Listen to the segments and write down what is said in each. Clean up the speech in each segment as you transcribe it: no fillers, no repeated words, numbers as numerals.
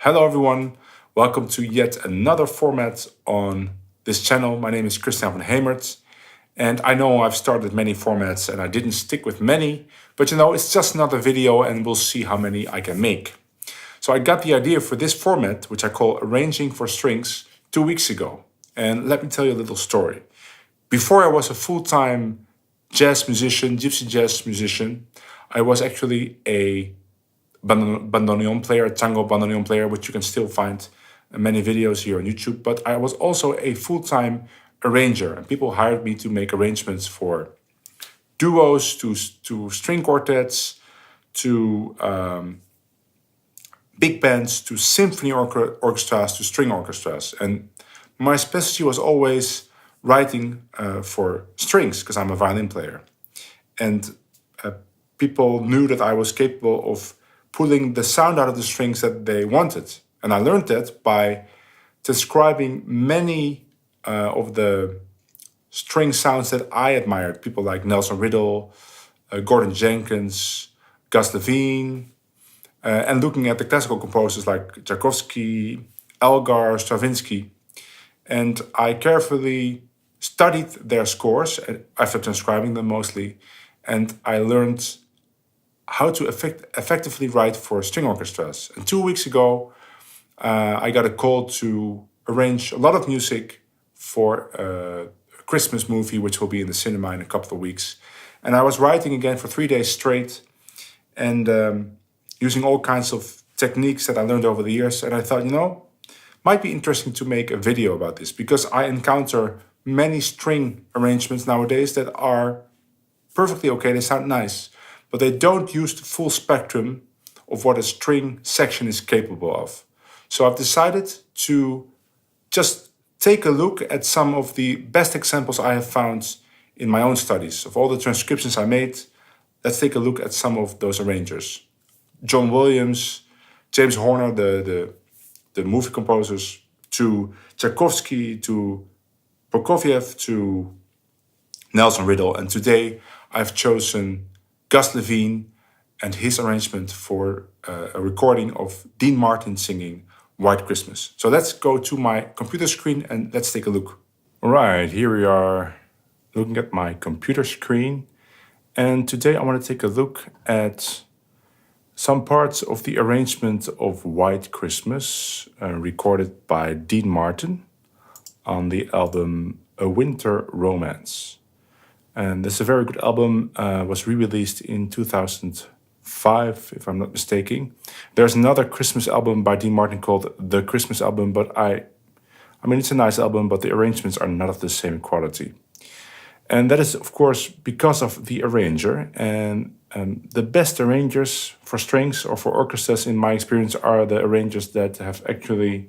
Hello everyone, welcome to yet another format on this channel. My name is Christian van Hemert, and I know I've started many formats and I didn't stick with many, but it's just another video and we'll see how many I can make. So I got the idea for this format, which I call Arranging for Strings, 2 weeks ago. And let me tell you a little story. Before I was a full-time jazz musician, gypsy jazz musician, I was actually a bandoneon player, a tango bandoneon player, which you can still find in many videos here on YouTube. But I was also a full-time arranger, and people hired me to make arrangements for duos, to string quartets, to big bands, to symphony orchestras, to string orchestras. And my specialty was always writing for strings, because I'm a violin player. And people knew that I was capable of pulling the sound out of the strings that they wanted. And I learned that by transcribing many of the string sounds that I admired. People like Nelson Riddle, Gordon Jenkins, Gus Levene, and looking at the classical composers like Tchaikovsky, Elgar, Stravinsky. And I carefully studied their scores after transcribing them mostly, and I learned how to effectively write for string orchestras. And 2 weeks ago, I got a call to arrange a lot of music for a Christmas movie, which will be in the cinema in a couple of weeks. And I was writing again for 3 days straight, and using all kinds of techniques that I learned over the years. And I thought, might be interesting to make a video about this, because I encounter many string arrangements nowadays that are perfectly okay, they sound nice, but they don't use the full spectrum of what a string section is capable of. So I've decided to just take a look at some of the best examples I have found in my own studies. Of all the transcriptions I made, let's take a look at some of those arrangers. John Williams, James Horner, the movie composers, to Tchaikovsky, to Prokofiev, to Nelson Riddle. And today I've chosen Gus Levene and his arrangement for a recording of Dean Martin singing White Christmas. So let's go to my computer screen and let's take a look. All right, here we are looking at my computer screen. And today I want to take a look at some parts of the arrangement of White Christmas recorded by Dean Martin on the album A Winter Romance. And this is a very good album, was re-released in 2005, if I'm not mistaken. There's another Christmas album by Dean Martin called The Christmas Album, but I mean, it's a nice album, but the arrangements are not of the same quality. And that is, of course, because of the arranger. And the best arrangers for strings or for orchestras, in my experience, are the arrangers that have actually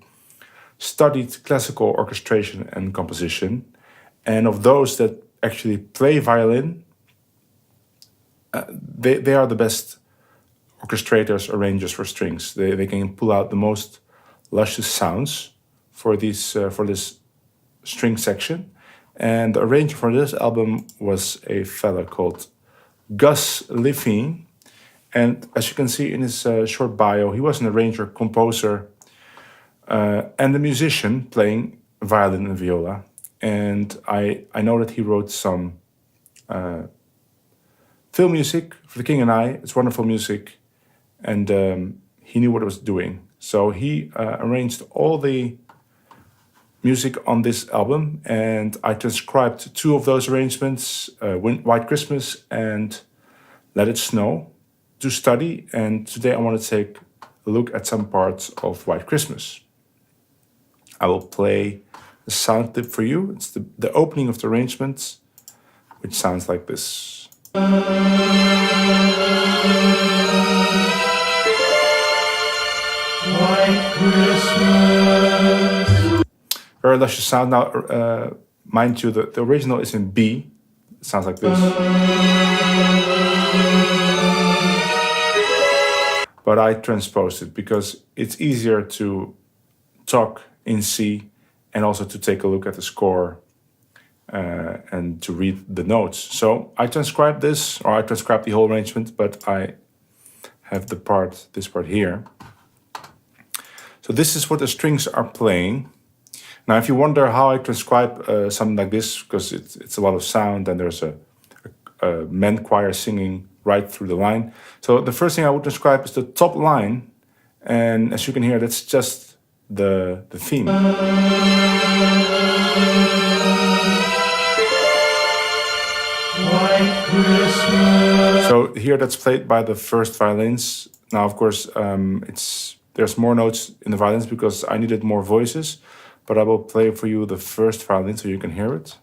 studied classical orchestration and composition. And of those that actually play violin, they are the best orchestrators, arrangers for strings. They can pull out the most luscious sounds for this string section. And the arranger for this album was a fella called Gus Levene. And as you can see in his short bio, he was an arranger, composer, and a musician playing violin and viola. And I know that he wrote some film music for The King and I. It's wonderful music. And he knew what he was doing. So he arranged all the music on this album. And I transcribed 2 of those arrangements, White Christmas and Let It Snow, to study. And today I want to take a look at some parts of White Christmas. I will play a sound clip for you. It's the opening of the arrangement, which sounds like this. White Christmas. Very luscious sound. Now, mind you, the original is in B. It sounds like this. But I transposed it because it's easier to talk in C and also to take a look at the score and to read the notes. So I transcribed this, or I transcribed the whole arrangement, but I have this part here. So this is what the strings are playing. Now, if you wonder how I transcribe something like this, because it's a lot of sound and there's a men choir singing right through the line. So the first thing I would transcribe is the top line. And as you can hear, that's just the theme. So here that's played by the first violins. Now, of course, there's more notes in the violins because I needed more voices, but I will play for you the first violin so you can hear it.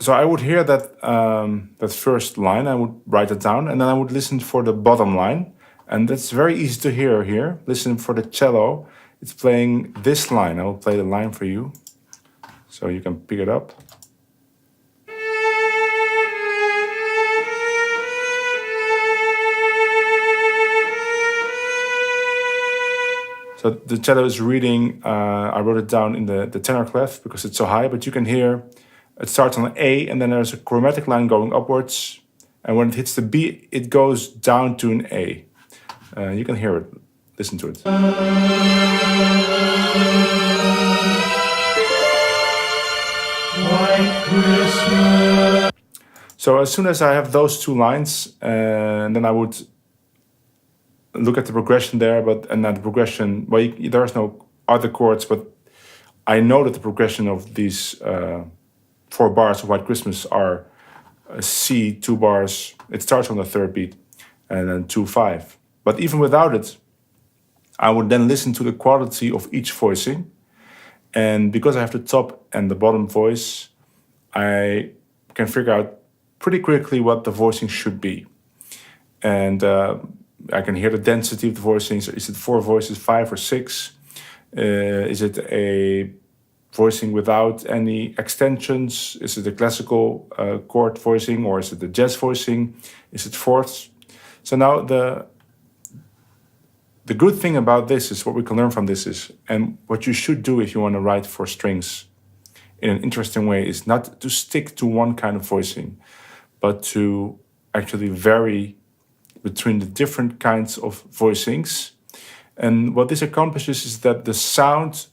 So I would hear that first line, I would write it down, and then I would listen for the bottom line. And that's very easy to hear here. Listen for the cello. It's playing this line. I will play the line for you so you can pick it up. So the cello is reading, I wrote it down in the tenor clef because it's so high, but you can hear it starts on an A and then there's a chromatic line going upwards. And when it hits the B, it goes down to an A. You can hear it. Listen to it. So as soon as I have those two lines, and then I would look at the progression there, and then the progression, well, there's no other chords, but I know that the progression of these 4 bars of White Christmas are C, 2 bars, it starts on the 3rd beat, and then 2-5. But even without it, I would then listen to the quality of each voicing. And because I have the top and the bottom voice, I can figure out pretty quickly what the voicing should be. And I can hear the density of the voicings. Is it 4 voices, 5 or 6? Is it a voicing without any extensions? Is it a classical chord voicing, or is it a jazz voicing? Is it fourths? So now the good thing about this is what we can learn from this is, and what you should do if you want to write for strings in an interesting way, is not to stick to one kind of voicing, but to actually vary between the different kinds of voicings. And what this accomplishes is that the sound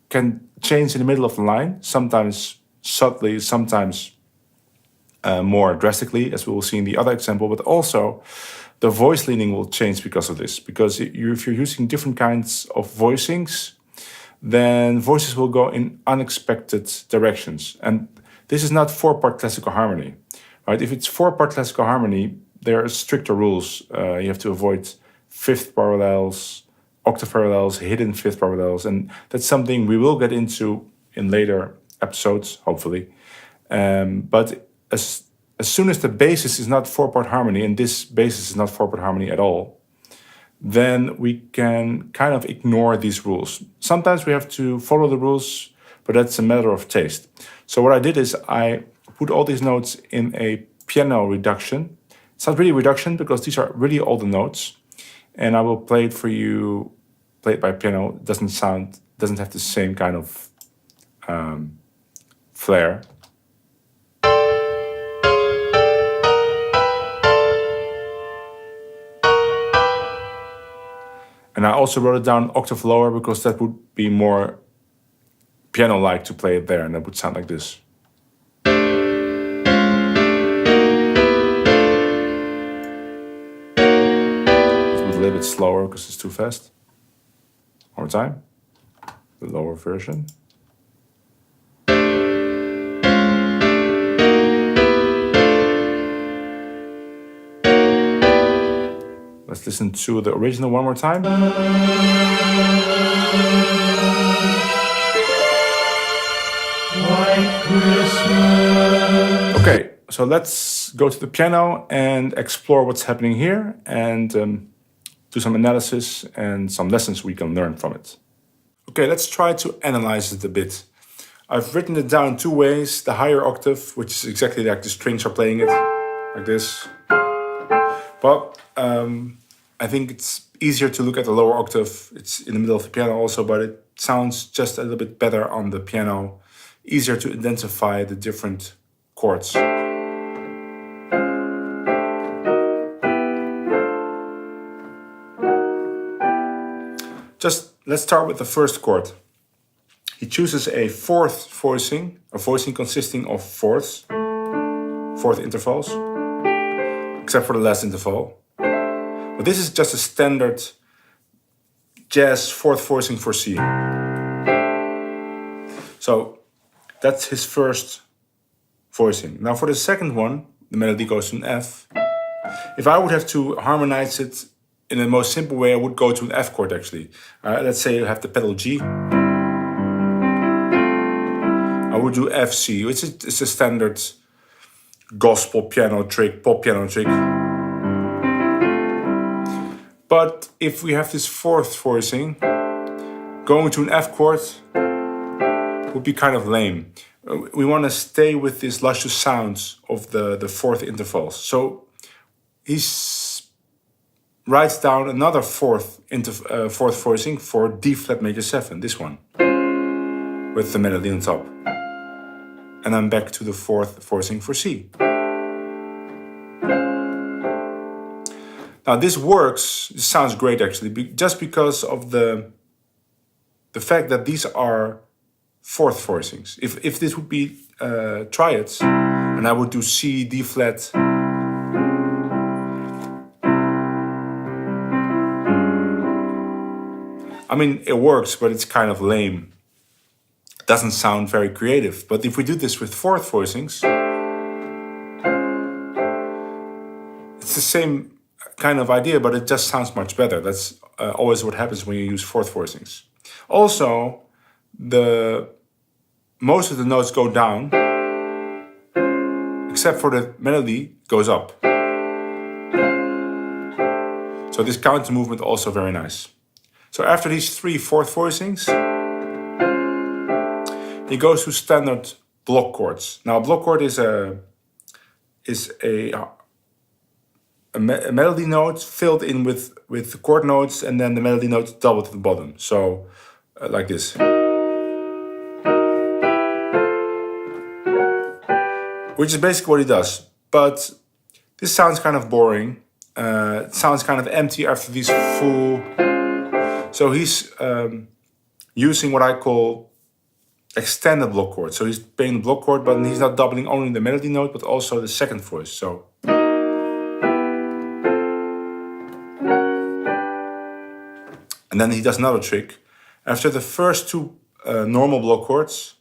can change in the middle of the line, sometimes subtly, sometimes more drastically, as we will see in the other example, but also the voice leaning will change because of this. Because if you're using different kinds of voicings, then voices will go in unexpected directions. And this is not 4-part classical harmony, right? If it's 4-part classical harmony, there are stricter rules. You have to avoid 5th parallels, octave parallels, hidden 5th parallels, and that's something we will get into in later episodes, hopefully. But as soon as the basis is not 4-part harmony, and this basis is not 4-part harmony at all, then we can kind of ignore these rules. Sometimes we have to follow the rules, but that's a matter of taste. So what I did is I put all these notes in a piano reduction. It's not really reduction because these are really all the notes. And I will play it for you, play it by piano. It doesn't have the same kind of flair. And I also wrote it down octave lower because that would be more piano-like to play it there, and that would sound like this. A little bit slower because it's too fast. One more time. The lower version. Let's listen to the original one more time. Okay, so let's go to the piano and explore what's happening here, and do some analysis and some lessons we can learn from it. Okay, let's try to analyze it a bit. I've written it down 2 ways. The higher octave, which is exactly like the strings are playing it, like this. But I think it's easier to look at the lower octave. It's in the middle of the piano also, but it sounds just a little bit better on the piano easier to identify the different chords. Just let's start with the first chord. He chooses a fourth voicing, a voicing consisting of fourth intervals, except for the last interval. But this is just a standard jazz fourth voicing for C. So that's his first voicing. Now for the second one, the melody goes to an F. If I would have to harmonize it in the most simple way, I would go to an F chord actually. Let's say you have the pedal G. I would do F, C. It's a standard gospel piano trick, pop piano trick. But if we have this fourth voicing, going to an F chord would be kind of lame. We want to stay with these luscious sounds of the fourth intervals. So he writes down another fourth voicing for D flat major 7, this one, with the melody on top. And I'm back to the fourth voicing for C. Now this works, this sounds great actually, just because of the fact that these are fourth voicings. If this would be triads, and I would do C, D flat, I mean, it works, but it's kind of lame. It doesn't sound very creative. But if we do this with fourth voicings, it's the same kind of idea, but it just sounds much better. That's always what happens when you use fourth voicings. Also, most of the notes go down, except for the melody goes up. So this counter movement also very nice. So after these 3 fourth voicings, he goes to standard block chords. Now, a block chord is a melody note filled in with the chord notes, and then the melody notes doubled at the bottom. So like this. Which is basically what he does. But this sounds kind of boring. It sounds kind of empty after these full... So he's using what I call extended block chords. So he's playing the block chord, but he's not doubling only the melody note, but also the second voice. So... And then he does another trick. After the first 2 normal block chords,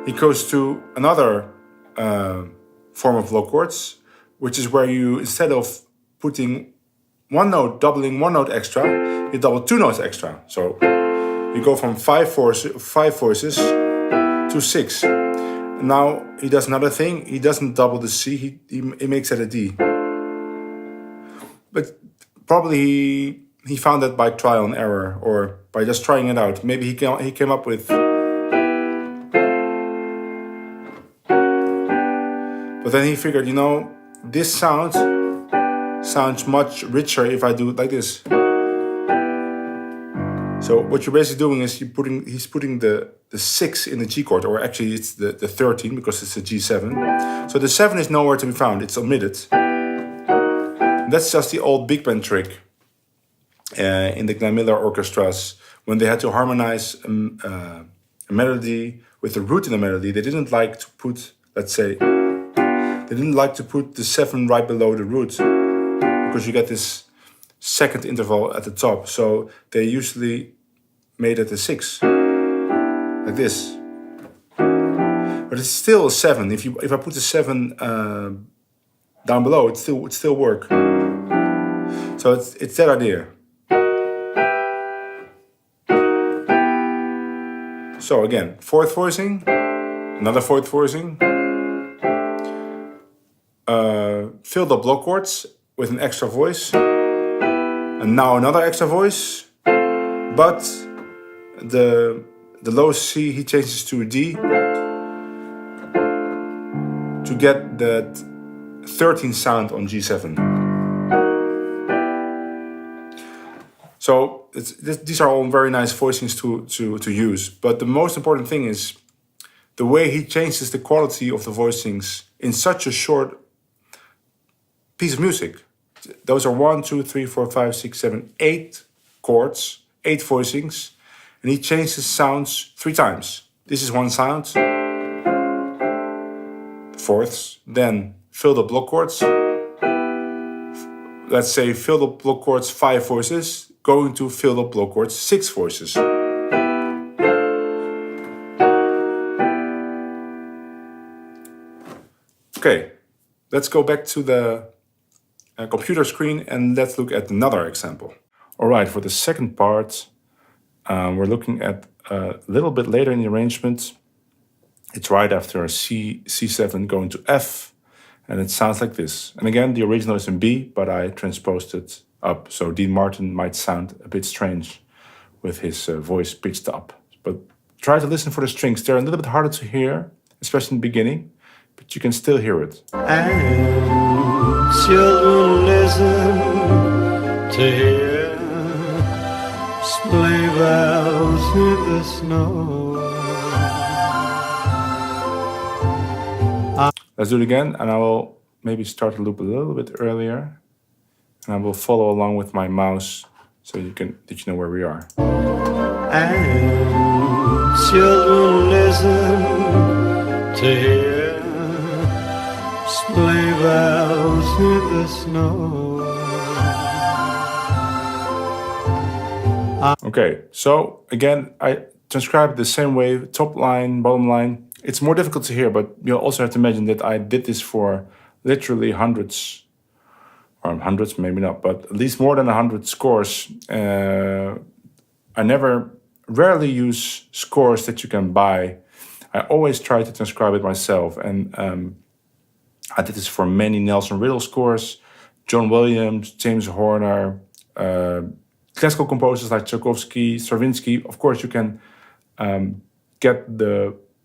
he goes to another form of block chords, which is where you, instead of putting one note, doubling one note extra, you double 2 notes extra. So you go from 5 voices to 6. Now he does another thing. He doesn't double the C, he makes it a D. But probably he found that by trial and error, or by just trying it out. Maybe he came up with... But then he figured, you know, this sounds much richer if I do it like this. So what you're basically doing is he's putting the 6 in the G chord, or actually it's the 13 because it's a G7. So the 7 is nowhere to be found, it's omitted. That's just the old big band trick in the Glenn Miller orchestras. When they had to harmonize a melody with the root in the melody, they didn't like to put, let's say, the 7 right below the root, because you get this second interval at the top. So they usually made it a 6, like this. But it's still a 7. If I put the 7 down below, it still work. So it's that idea. So again, fourth voicing, another fourth voicing. Fill the block chords with an extra voice, and now another extra voice, but the low C he changes to a D to get that 13 sound on G7. So So these are all very nice voicings to use. But the most important thing is the way he changes the quality of the voicings in such a short piece of music. Those are 1, 2, 3, 4, 5, 6, 7, 8 chords, 8 voicings, and he changes sounds 3 times. This is one sound, fourths, then fill the block chords. Let's say fill the block chords 5 voices, going to fill the block chords 6 voices. Okay, let's go back to the computer screen and let's look at another example. All right, for the second part, we're looking at a little bit later in the arrangement. It's right after C7 going to F, and it sounds like this. And again, the original is in B, but I transposed it up, so Dean Martin might sound a bit strange with his voice pitched up. But try to listen for the strings. They're a little bit harder to hear, especially in the beginning, but you can still hear it. And children listen to hear sleigh bells in the snow. Let's do it again, and I will maybe start the loop a little bit earlier, and I will follow along with my mouse so that you know where we are. And children listen to hear sleigh bells in the snow. Okay, so again, I transcribed the same way, top line, bottom line. It's more difficult to hear, but you also have to imagine that I did this for literally hundreds, or hundreds, maybe not, but at least more than 100 scores. I rarely use scores that you can buy. I always try to transcribe it myself, and I did this for many Nelson Riddle scores, John Williams, James Horner, classical composers like Tchaikovsky, Stravinsky. Of course, you can get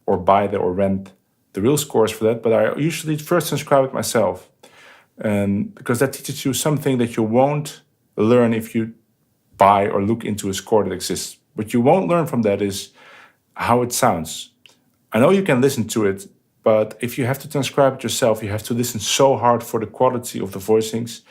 or buy or rent the real scores for that, but I usually first transcribe it myself, and because that teaches you something that you won't learn if you buy or look into a score that exists. What you won't learn from that is how it sounds. I know you can listen to it, but if you have to transcribe it yourself, you have to listen so hard for the quality of the voicings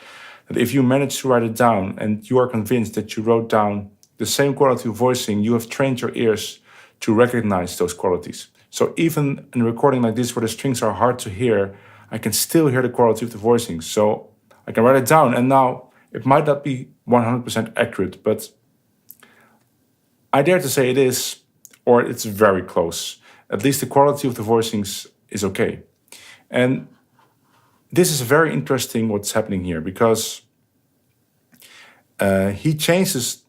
that if you manage to write it down and you are convinced that you wrote down the same quality of voicing, you have trained your ears to recognize those qualities. So even in a recording like this where the strings are hard to hear, I can still hear the quality of the voicings. So I can write it down, and now it might not be 100% accurate, but I dare to say it is, or it's very close. At least the quality of the voicings is okay. And this is very interesting what's happening here, because he changes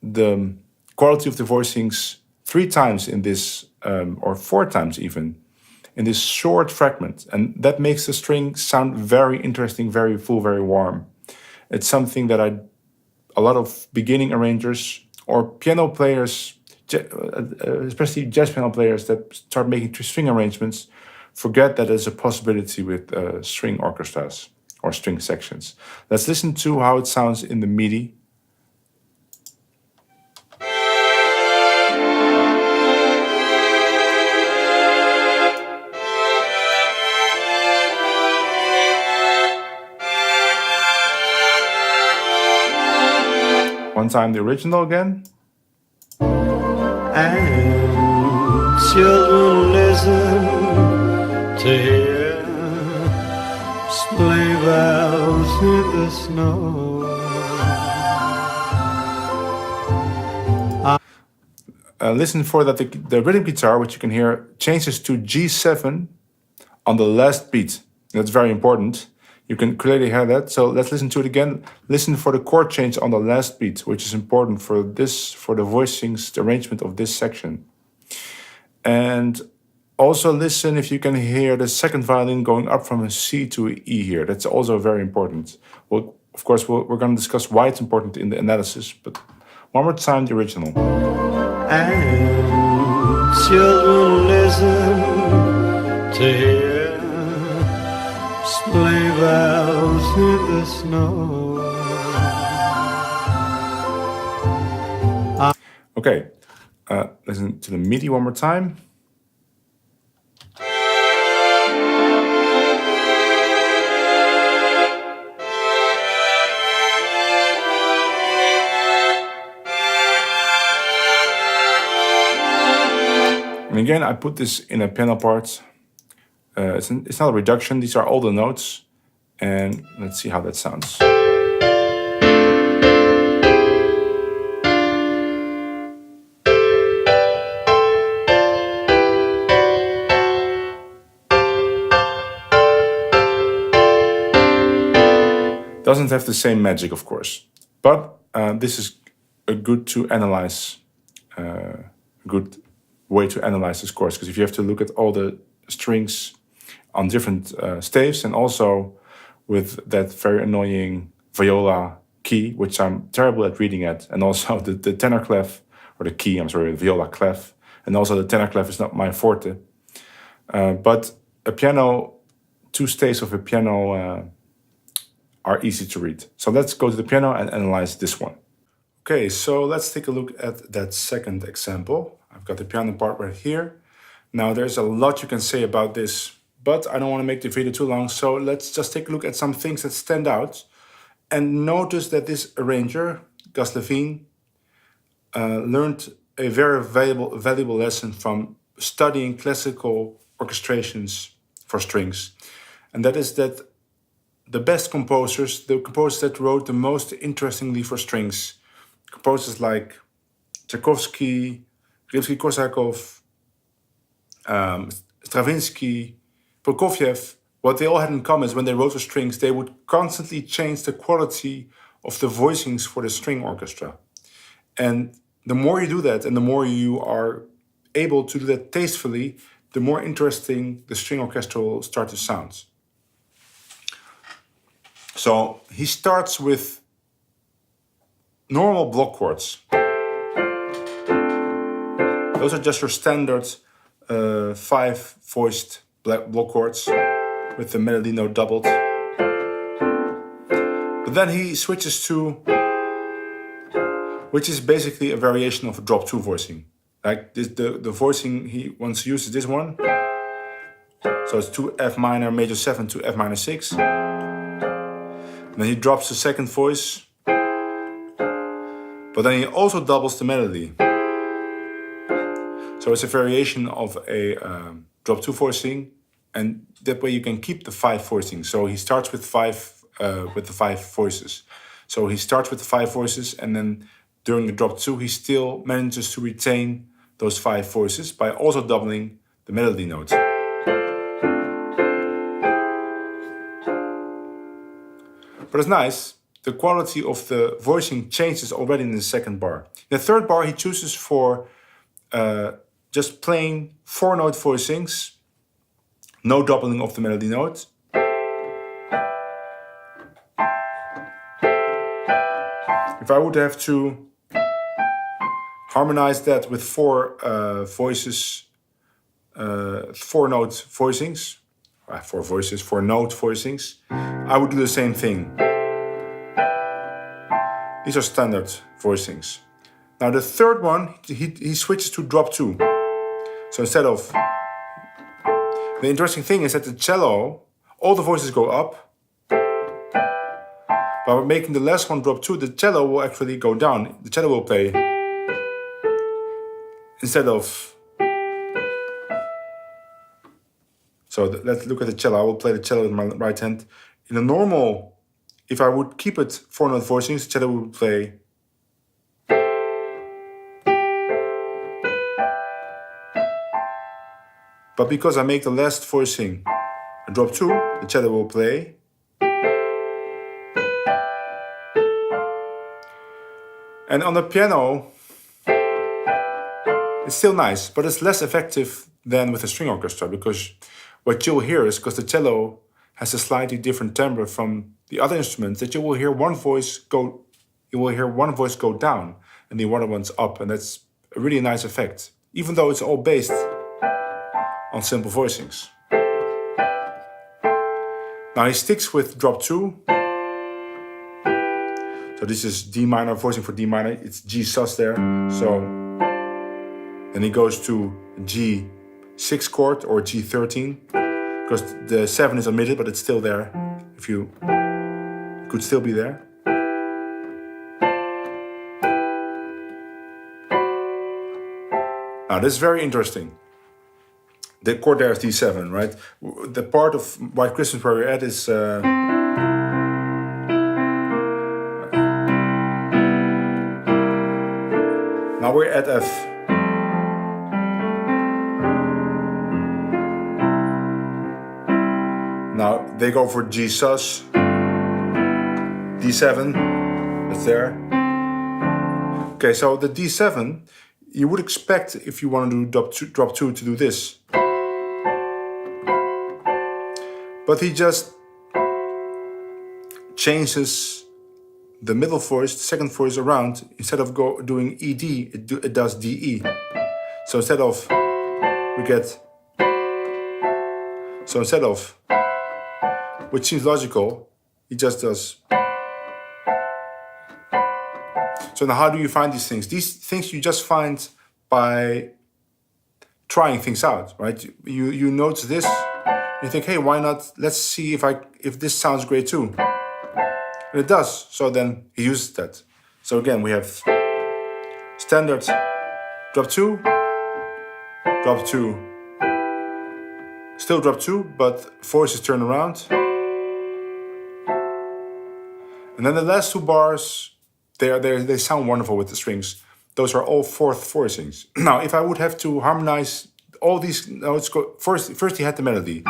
the quality of the voicings 3 times in this, or 4 times even, in this short fragment. And that makes the string sound very interesting, very full, very warm. It's something that a lot of beginning arrangers or piano players, especially jazz piano players that start making string arrangements, forget that there's a possibility with string orchestras or string sections. Let's listen to how it sounds in the MIDI. One time the original again. And children listen to hear sleigh bells in the snow. Listen for that the rhythm guitar, which you can hear, changes to G7 on the last beat. That's very important. You can clearly hear that. So let's listen to it again. Listen for the chord change on the last beat, which is important for the voicings, the arrangement of this section. And also listen if you can hear the second violin going up from a C to an E here. That's also very important. Well, of course, we're going to discuss why it's important in the analysis, but one more time the original. And children listen to hear sleigh bells in the snow. Okay, listen to the MIDI one more time. And again, I put this in a piano part. It's not a reduction, these are all the notes. And let's see how that sounds. Doesn't have the same magic, of course, but this is a good way to analyze this course, because if you have to look at all the strings on different staves, and also with that very annoying viola key, which I'm terrible at reading at, and also the tenor clef, or the key, I'm sorry, the viola clef, and also the tenor clef is not my forte. But a piano, two staves of a piano are easy to read. So let's go to the piano and analyze this one. Okay, so let's take a look at that second example. I've got the piano part right here. Now there's a lot you can say about this, but I don't want to make the video too long, so let's just take a look at some things that stand out. And notice that this arranger, Gus Levene, learned a very valuable lesson from studying classical orchestrations for strings. And that is that the best composers, the composers that wrote the most interestingly for strings, composers like Tchaikovsky, Rimsky-Korsakov, Stravinsky, Prokofiev, what they all had in common is when they wrote for strings, they would constantly change the quality of the voicings for the string orchestra. And the more you do that, and the more you are able to do that tastefully, the more interesting the string orchestra will start to sound. So he starts with normal block chords. Those are just your standard 5-voiced block chords with the melody note doubled. But then he switches to, which is basically a variation of a drop 2 voicing. Like this, the voicing he wants to use is this one. So it's 2 F minor major 7 to F minor 6. Then he drops the second voice, but then he also doubles the melody. So it's a variation of a drop 2 voicing, and that way you can keep the 5 voicing. So he starts with the 5 voices. So he starts with the 5 voices, and then during the drop 2 he still manages to retain those 5 voices by also doubling the melody note. But it's nice, the quality of the voicing changes already in the second bar. In the third bar he chooses for just plain 4-note voicings, no doubling of the melody note. If I would have to harmonize that with 4 voices, 4-note voicings, 4 voices, 4-note voicings, I would do the same thing. These are standard voicings. Now the third one, he switches to drop 2. So instead of, the interesting thing is that the cello, all the voices go up, but by making the last one drop 2, the cello will actually go down. The cello will play instead of. So let's look at the cello. I will play the cello with my right hand. In a normal, if I would keep it 4-note voicings, the cello would play. But because I make the last voicing a drop 2, the cello will play. And on the piano, it's still nice, but it's less effective than with a string orchestra, because what you'll hear is, because the cello has a slightly different timbre from the other instruments, that you will hear one voice go down and the other one's up, and that's a really nice effect, even though it's all based on simple voicings. Now he sticks with drop 2. So this is D minor, voicing for D minor, it's G sus there. So Then he goes to G6 chord or G13, because the 7 is omitted, but it's still there. If you it could still be there. Now this is very interesting. The chord there is D7, right? The part of White Christmas where we're at is now we're at F. Now they go for G sus, D7, that's there. Okay, so the D7, you would expect if you want to do drop two to do this. But he just changes the middle voice, the second voice around. Instead of doing ED, it does DE. So instead of, which seems logical, he just does. So now how do you find these things? These things you just find by trying things out, right? You notice this, you think, hey, why not? Let's see if this sounds great too. And it does. So then he uses that. So again, we have standard drop two, still drop two, but voices turn around. And then the last two bars, they sound wonderful with the strings. Those are all fourth voicings. Now, if I would have to harmonize all these notes, first he had the melody.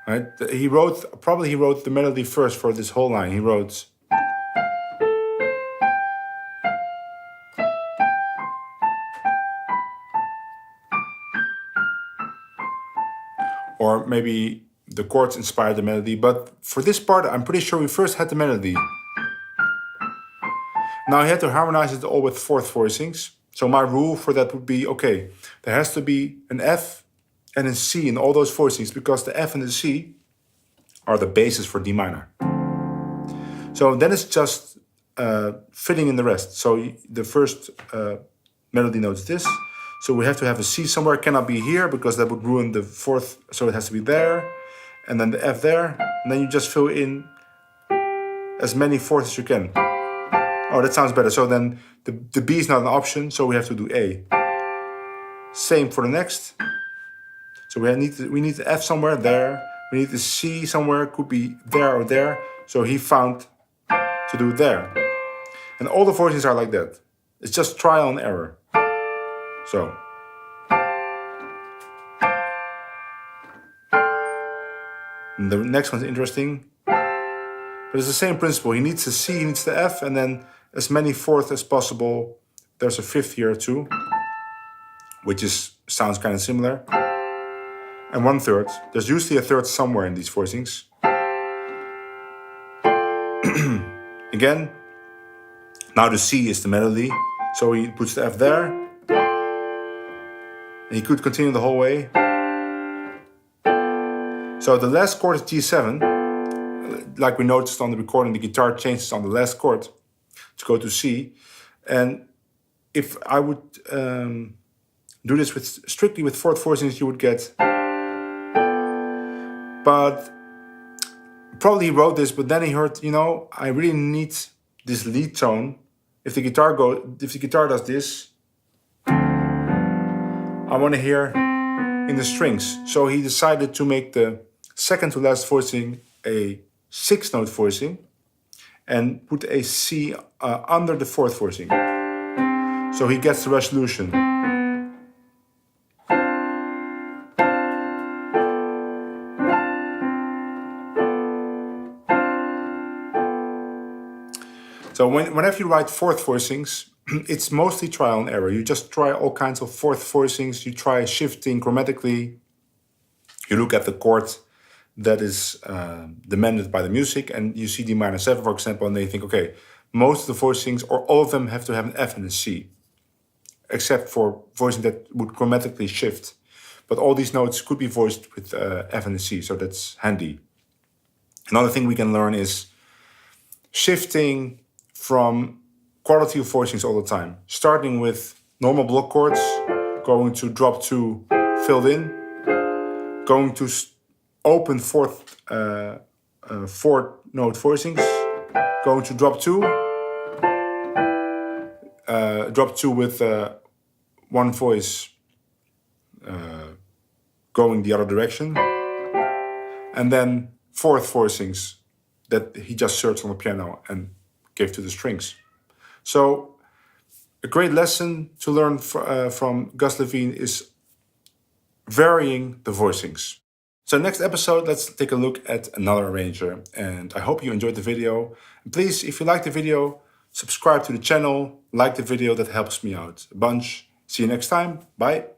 Right? He wrote the melody first for this whole line. He wrote, or maybe the chords inspired the melody, but for this part, I'm pretty sure we first had the melody. Now he had to harmonize it all with fourth voicings. So my rule for that would be, okay, there has to be an F and a C in all those voicings, because the F and the C are the basis for D minor. So then it's just fitting in the rest. So the first melody note is this. So we have to have a C somewhere. It cannot be here because that would ruin the fourth. So it has to be there. And then the F there. And then you just fill in as many fourths as you can. Oh, that sounds better. So then the B is not an option. So we have to do A. Same for the next. So we need the F somewhere there. We need the C somewhere. Could be there or there. So he found to do there. And all the voicings are like that. It's just trial and error. So. And the next one's interesting. But it's the same principle. He needs the C, he needs the F, and then as many fourths as possible. There's a fifth here too, which sounds kind of similar. And 1/3. There's usually a third somewhere in these voicings. Again, now the C is the melody. So he puts the F there. And he could continue the whole way. So the last chord is G7. Like we noticed on the recording, the guitar changes on the last chord to go to C. And if I would do this strictly with fourth voicings, you would get. But probably he wrote this, but then he heard, I really need this lead tone. If the guitar does this, I want to hear in the strings. So he decided to make the second to last voicing a 6-note voicing and put a C under the fourth voicing. So he gets the resolution. So whenever you write fourth voicings, it's mostly trial and error. You just try all kinds of fourth voicings. You try shifting chromatically. You look at the chord that is demanded by the music, and you see D minor 7, for example, and then you think, okay, most of the voicings, or all of them, have to have an F and a C, except for voicing that would chromatically shift. But all these notes could be voiced with F and a C, so that's handy. Another thing we can learn is shifting from quality of voicings all the time, starting with normal block chords, going to drop 2 filled in, going to open fourth note voicings, going to drop 2, drop 2 with one voice going the other direction, and then fourth voicings that he just searched on the piano and gave to the strings. So a great lesson to learn from Gus Levene is varying the voicings. So next episode, let's take a look at another arranger, and I hope you enjoyed the video. And please, if you liked the video, subscribe to the channel, like the video, that helps me out a bunch. See you next time, bye.